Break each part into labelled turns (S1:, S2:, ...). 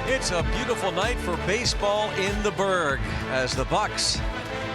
S1: It's a beautiful night for baseball in the Berg as the Bucks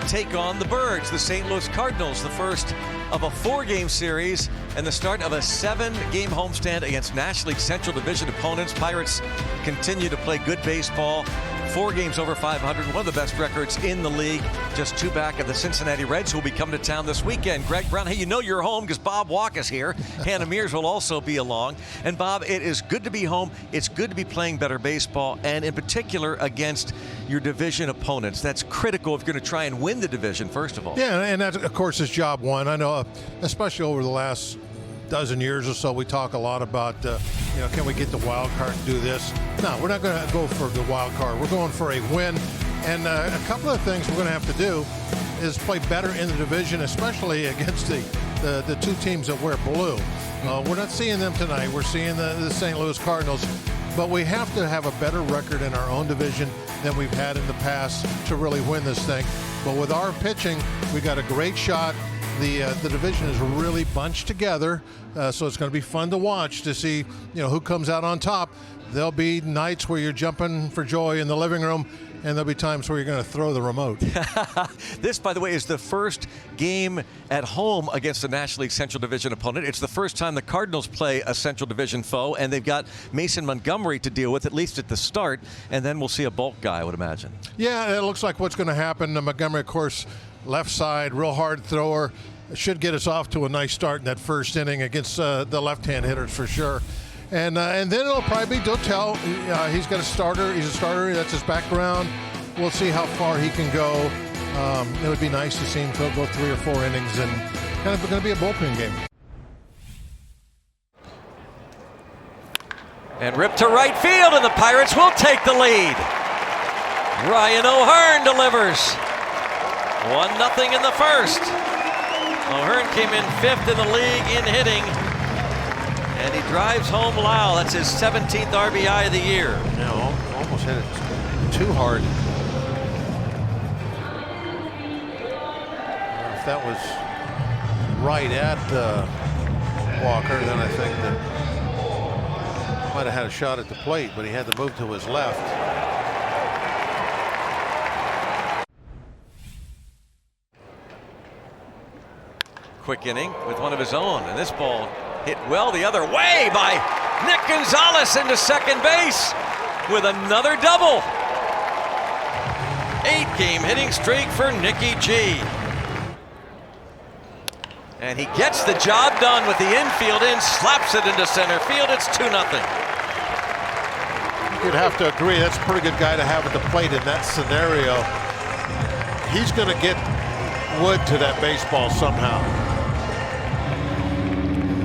S1: take on the Birds, the St. Louis Cardinals, the first of a 4-game series and the start of a 7-game homestand against National League Central Division opponents. Pirates continue to play good baseball. 4 games over 500, one of the best records in the league. Just 2 back of the Cincinnati Reds, who will be coming to town this weekend. Greg Brown, hey, you know you're home because Bob Walk is here. Hannah Mears will also be along. And Bob, it is good to be home. It's good to be playing better baseball, and in particular against your division opponents. That's critical if you're going to try and win the division, first of all.
S2: Yeah, and that, of course, is job one. I know, especially over the last dozen years or so, we talk a lot about, can we get the wild card and do this? No, we're not going to go for the wild card. We're going for a win. And a couple of things we're going to have to do is play better in the division, especially against the 2 teams that wear blue. We're not seeing them tonight. We're seeing the St. Louis Cardinals. But we have to have a better record in our own division than we've had in the past to really win this thing. But with our pitching, we got a great shot. The division is really bunched together, so it's going to be fun to watch to see who comes out on top. There'll be nights where you're jumping for joy in the living room, and there'll be times where you're going to throw the remote.
S1: This, by the way, is the first game at home against a National League Central Division opponent. It's the first time the Cardinals play a Central Division foe, and they've got Mason Montgomery to deal with, at least at the start, and then we'll see a bulk guy, I would imagine.
S2: Yeah, it looks like what's going to happen. Montgomery, of course, left side, real hard thrower. Should get us off to a nice start in that first inning against the left-hand hitters for sure. And then it'll probably be Dotel. He's got a starter. He's a starter. That's his background. We'll see how far he can go. It would be nice to see him go 3 or 4 innings, and kind of going to be a bullpen game.
S1: And ripped to right field, and the Pirates will take the lead. Ryan O'Hearn delivers. 1-0 in the first. O'Hearn came in 5th in the league in hitting, and he drives home Lau. That's his 17th RBI of the year.
S2: Almost hit it too hard. If that was right at Walker, then I think that might have had a shot at the plate, but he had to move to his left.
S1: Quick inning with one of his own, and this ball hit well the other way by Nick Gonzalez into second base with another double. 8-game hitting streak for Nicky G. And he gets the job done with the infield in, slaps it into center field. It's 2-0.
S2: You'd have to agree, that's a pretty good guy to have at the plate in that scenario. He's going to get wood to that baseball somehow.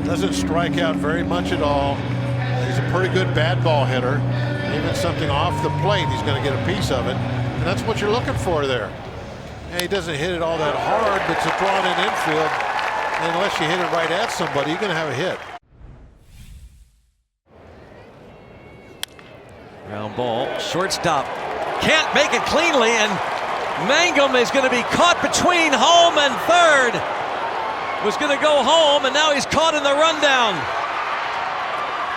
S2: Doesn't strike out very much at all. He's a pretty good bad ball hitter. Even something off the plate, he's going to get a piece of it. And that's what you're looking for there. And he doesn't hit it all that hard, but it's a drawn in infield. And unless you hit it right at somebody, you're going to have a hit.
S1: Ground ball, shortstop can't make it cleanly, and Mangum is going to be caught between home and third. Was going to go home, and now he's caught in the rundown.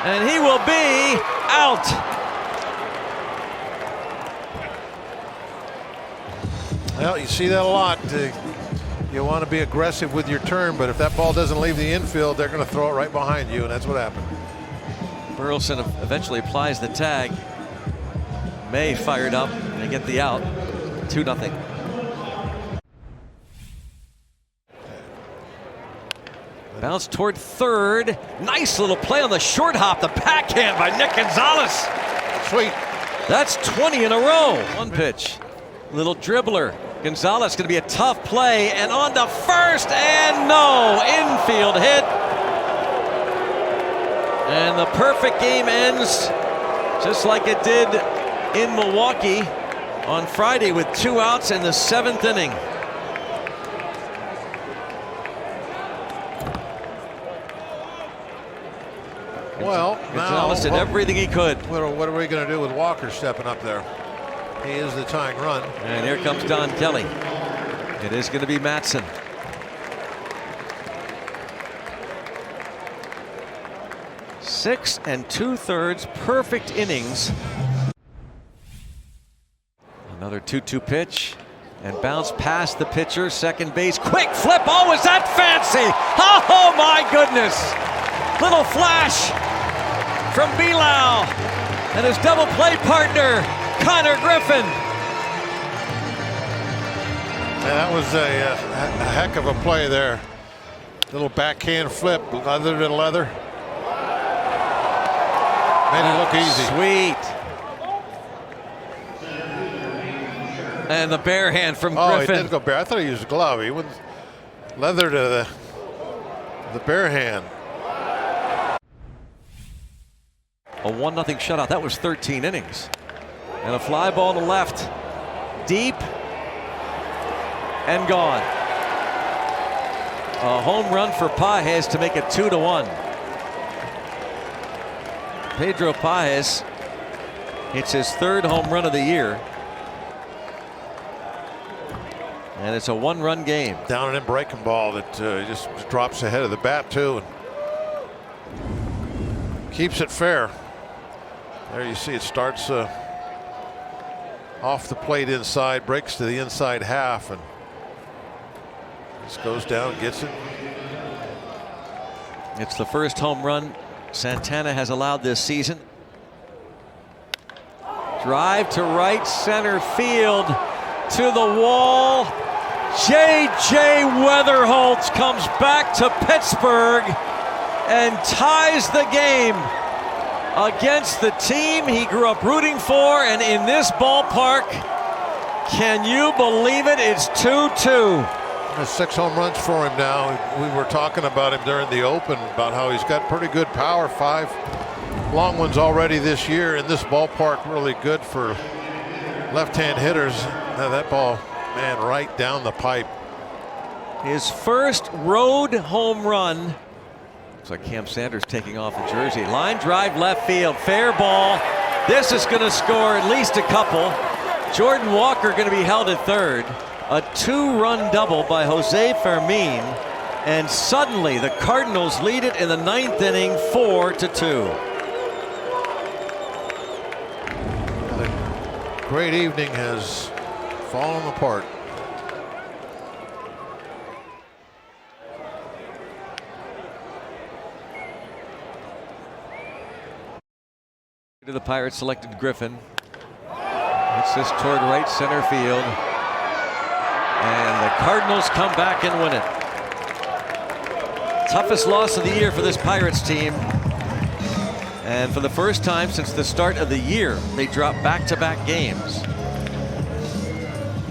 S1: And he will be out.
S2: Well, you see that a lot. You want to be aggressive with your turn, but if that ball doesn't leave the infield, they're going to throw it right behind you, and that's what happened.
S1: Burleson eventually applies the tag. May fired up. They get the out. 2-0. Bounce toward third. Nice little play on the short hop. The backhand by Nick Gonzalez.
S2: Sweet.
S1: That's 20 in a row. One pitch. Little dribbler. Gonzalez going to be a tough play. And on to first. And no. Infield hit. And the perfect game ends just like it did in Milwaukee on Friday with 2 outs in the 7th inning.
S2: Well,
S1: Gonzalez did everything he could.
S2: What are we going to do with Walker stepping up there? He is the tying run.
S1: And here comes Don Kelly. It is going to be Matson. 6 2/3 perfect innings Another 2-2 pitch and bounce past the pitcher. Second base, quick flip. Oh, is that fancy? Oh my goodness. Little flash from Bilal and his double play partner, Connor Griffin.
S2: Yeah, that was a heck of a play there. Little backhand flip, leather to leather. Made it look easy.
S1: Sweet. And the bare hand from
S2: Oh,
S1: Griffin.
S2: he did go bare. I thought he used a glove. He went leather to the bare hand.
S1: A 1-0 shutout. That was 13 innings. And a fly ball to left. Deep. And gone. A home run for Pages to make it 2-1. Pedro Pages hits his third home run of the year. And it's a 1-run game.
S2: Down and in breaking ball that just drops ahead of the bat too. And keeps it fair. There you see it starts off the plate inside, breaks to the inside half, and just goes down and gets it.
S1: It's the first home run Santana has allowed this season. Drive to right center field, to the wall. J.J. Weatherholtz comes back to Pittsburgh and ties the game against the team he grew up rooting for, and in this ballpark, can you believe it? It's 2-2.
S2: There's 6 home runs for him now. We were talking about him during the open about how he's got pretty good power. 5 long ones already this year in this ballpark. Really good for left-hand hitters. That ball, man, right down the pipe.
S1: His first road home run. Looks like Cam Sanders taking off the jersey. Line drive left field, fair ball. This is going to score at least a couple. Jordan Walker going to be held at third. A 2-run double by Jose Fermin, and suddenly the Cardinals lead it in the 9th inning, 4-2.
S2: The great evening has fallen apart.
S1: The Pirates selected Griffin. Hits this toward right center field. And the Cardinals come back and win it. Toughest loss of the year for this Pirates team. And for the first time since the start of the year, they drop back-to-back games.